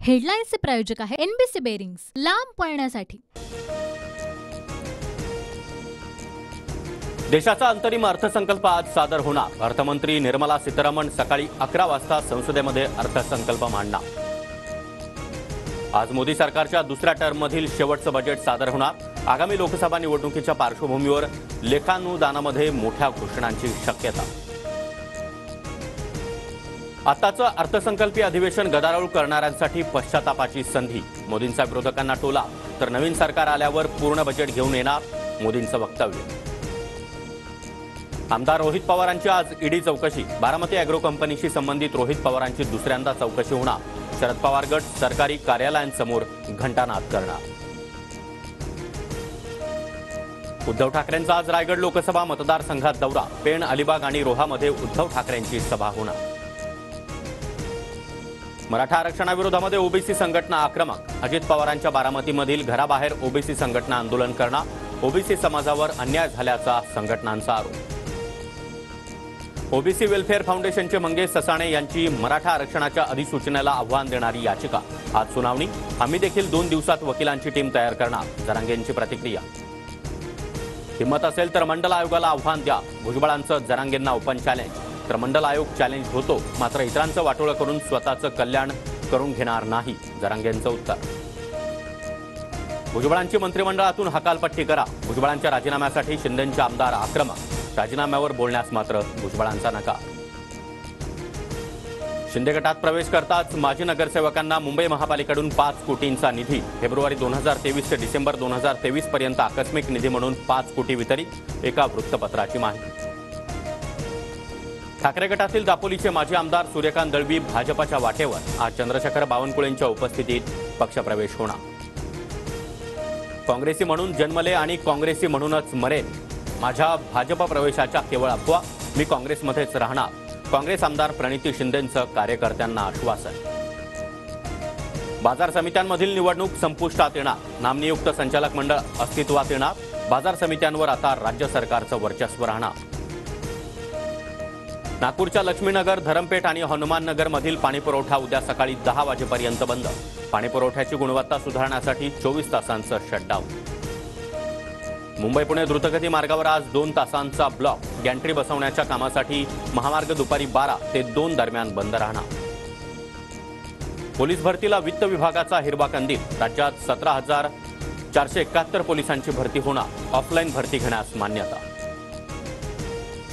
हेडलाईन्सचे प्रायोजक आहे NBC bearings, लांब पळण्यासाठी। देशाचा अंतरिम अर्थसंकल्प आज सादर होणार। अर्थमंत्री निर्मला सीतारामन सकाळी 11 वाजता संसदेमध्ये अर्थसंकल्प मांडणार। आज मोदी सरकारच्या दुसऱ्या टर्ममधील शेवटचं बजेट सादर होणार। आगामी लोकसभा निवडणुकीच्या पार्श्वभूमीवर लेखानुदानामध्ये मोठ्या घोषणांची शक्यता। आताचं अर्थसंकल्पीय अधिवेशन गदारोळ करणाऱ्यांसाठी पश्चातापाची संधी। मोदींचा विरोधकांना टोला, तर नवीन सरकार आल्यावर पूर्ण बजेट घेऊन येणार, मोदींचं वक्तव्य। आमदार रोहित पवारांची आज ईडी चौकशी। बारामती अॅग्रो कंपनीशी संबंधित रोहित पवारांची दुसऱ्यांदा चौकशी होणार। शरद पवार गट सरकारी कार्यालयांसमोर घंटानाद करणार। उद्धव ठाकरेंचा आज रायगड लोकसभा मतदारसंघात दौरा। पेण, अलिबाग आणि रोहामध्ये उद्धव ठाकरेंची सभा होणार। मराठा आरक्षणाविरोधामध्ये ओबीसी संघटना आक्रमक। अजित पवारांच्या बारामतीमधील घराबाहेर ओबीसी संघटना आंदोलन करणार। ओबीसी समाजावर अन्याय झाल्याचा संघटनांचा आरोप। ओबीसी वेलफेअर फाउंडेशनचे मंगेश ससाणे यांची मराठा आरक्षणाच्या अधिसूचनेला आव्हान देणारी याचिका आज सुनावणी। आम्ही देखील 2 दिवसात वकिलांची टीम तयार करणार, जरांगेंची प्रतिक्रिया। हिम्मत असेल तर मंडल आयोगाला आव्हान द्या, भुजबळांचं जरांगेंना ओपन चॅलेंज। तर मंडल आयोग चॅलेंज होतो, मात्र इतरांचं वाटोळं करून स्वतःचं कल्याण करून घेणार नाही, जरांगेंचं उत्तर। भुजबळांची मंत्रिमंडळातून हकालपट्टी करा। भुजबळांच्या राजीनाम्यासाठी शिंदेंचे आमदार आक्रमक। राजीनाम्यावर बोलण्यास मात्र भुजबळांचा नकार। शिंदे गटात प्रवेश करताच माजी नगरसेवकांना मुंबई महापालिकेकडून 5 कोटींचा निधी। फेब्रुवारी 2023 ते डिसेंबर 2023 पर्यंत आकस्मिक निधी म्हणून 5 कोटी वितरित, एका वृत्तपत्राची माहिती। ठाकरे गटातील दापोलीचे माजी आमदार सूर्यकांत दळवी भाजपच्या वाटेवर। आज चंद्रशेखर बावनकुळेंच्या उपस्थितीत पक्षप्रवेश होणार। काँग्रेसी म्हणून जन्मले आणि काँग्रेसी म्हणूनच मरेन। माझ्या भाजप प्रवेशाच्या केवळ अफवा, मी काँग्रेसमध्येच राहणार। काँग्रेस आमदार प्रणिती शिंदेंचं कार्यकर्त्यांना आश्वासन। बाजार समित्यांमधील निवडणूक संपुष्टात येणार। नामनियुक्त संचालक मंडळ अस्तित्वात येणार। बाजार समित्यांवर आता राज्य सरकारचं वर्चस्व राहणार। नागपूरच्या लक्ष्मीनगर, धरमपेठ आणि हनुमाननगर मधील पाणीपुरवठा उद्या सकाळी 10 वाजेपर्यंत बंद। पाणीपुरवठ्याची गुणवत्ता सुधारण्यासाठी 24 तासांचं शटडाऊन। मुंबई पुणे द्रुतगती मार्गावर आज 2 तासांचा ब्लॉक। गॅन्ट्री बसवण्याच्या कामासाठी महामार्ग दुपारी 12 ते 2 दरम्यान बंद राहणार। पोलीस भरतीला वित्त विभागाचा हिरवा कंदील। राज्यात 17,471 पोलिसांची भरती होणार। ऑफलाईन भरती घेण्यास मान्यता।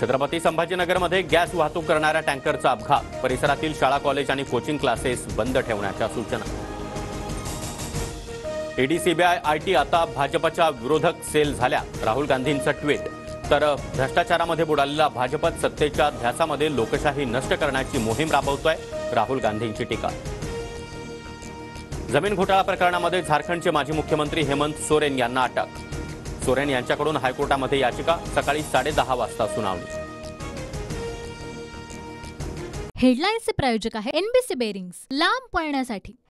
छत्रपती संभाजीनगरमध्ये गॅस वाहतूक करणाऱ्या टँकरचा अपघात। परिसरातील शाळा, कॉलेज आणि कोचिंग क्लासेस बंद ठेवण्याच्या सूचना। ईडी, सीबीआय, आयटी आता भाजपच्या विरोधक सेल झाल्या। राहुल गांधींचं ट्विट। तर भ्रष्टाचारामध्ये बुडालेला भाजपत सत्तेच्या ध्यासामध्ये लोकशाही नष्ट करण्याची मोहीम राबवतोय, राहुल गांधींची टीका। जमीन घोटाळा प्रकरणामध्ये झारखंडचे माजी मुख्यमंत्री हेमंत सोरेन यांना अटक। सोरेन यांच्याकडून हायकोर्टामध्ये याचिका। सकाळी 10:30 वाजता सुनावणी। हेडलाईन्सचे प्रायोजक आहे एनबीसी बेरिंग्स, लांब पळण्यासाठी।